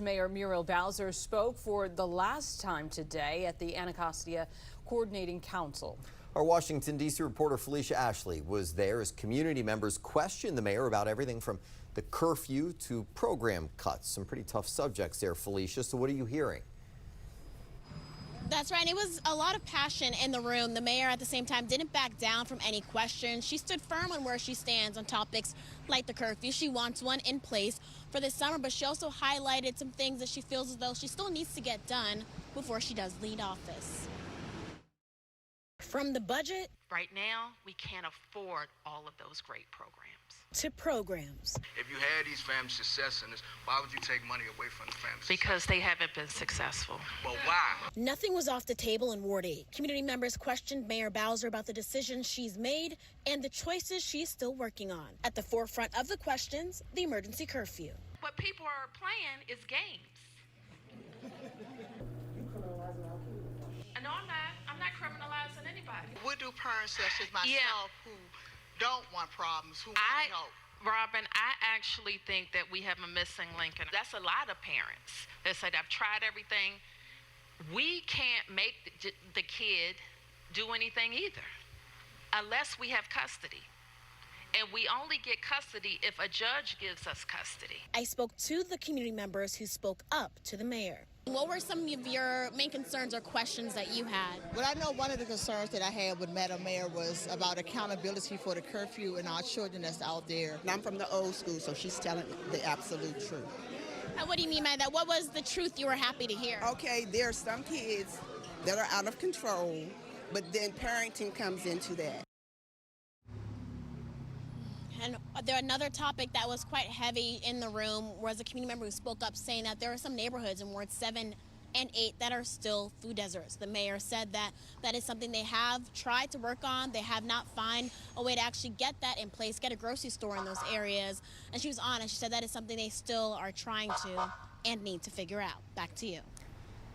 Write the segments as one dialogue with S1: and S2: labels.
S1: Mayor Muriel Bowser spoke for the last time today at the Anacostia Coordinating Council.
S2: Our Washington, D.C. reporter Felicia Ashley was there as community members questioned the mayor about everything from the curfew to program cuts. Some pretty tough subjects there, Felicia. So what are you hearing?
S3: That's right. It was a lot of passion in the room. The mayor at the same time didn't back down from any questions. She stood firm on where she stands on topics like the curfew. She wants one in place for this summer, but she also highlighted some things that she feels as though she still needs to get done before she does leave office. From the budget,
S4: right now, we can't afford all of those great programs.
S3: to programs.
S5: If you had these family success centers, why would you take money away from the family
S4: Because they haven't been successful.
S5: But why?
S3: Nothing was off the table in Ward 8. Community members questioned Mayor Bowser about the decisions she's made and the choices she's still working on. At the forefront of the questions, the emergency curfew.
S4: What people are playing is games. No, I'm not criminalizing anybody.
S6: What do parents such as myself who don't want problems, who want help?
S4: Robin, I actually think that we have a missing link, and that's a lot of parents that said, I've tried everything. We can't make the kid do anything either unless we have custody. And we only get custody if a judge gives us custody.
S3: I spoke to the community members who spoke up to the mayor. What were some of your main concerns or questions that you had?
S7: Well, I know one of the concerns that I had with Madam Mayor was about accountability for the curfew and our children that's out there.
S8: And I'm from the old school, so she's telling the absolute truth.
S3: What do you mean by that? What was the truth you were happy to hear?
S8: Okay, there are some kids that are out of control, but then parenting comes into that.
S3: And another topic that was quite heavy in the room was a community member who spoke up saying that there are some neighborhoods in Wards 7 and 8 that are still food deserts. The mayor said that that is something they have tried to work on. They have not found a way to actually get that in place, get a grocery store in those areas. And she was honest. She said that is something they still are trying to and need to figure out. Back to you.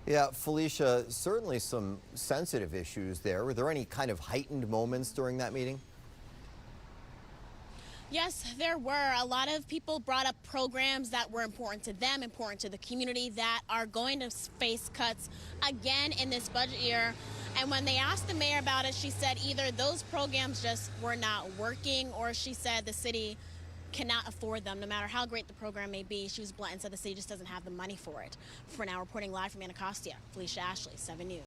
S2: Yeah, Felicia, certainly some sensitive issues there. Were there any kind of heightened moments during that meeting?
S3: Yes, there were. A lot of people brought up programs that were important to them, important to the community, that are going to face cuts again in this budget year. And when they asked the mayor about it, she said either those programs just were not working, or she said the city cannot afford them, no matter how great the program may be. She was blunt and said the city just doesn't have the money for it. For now, reporting live from Anacostia, Felicia Ashley, 7 News.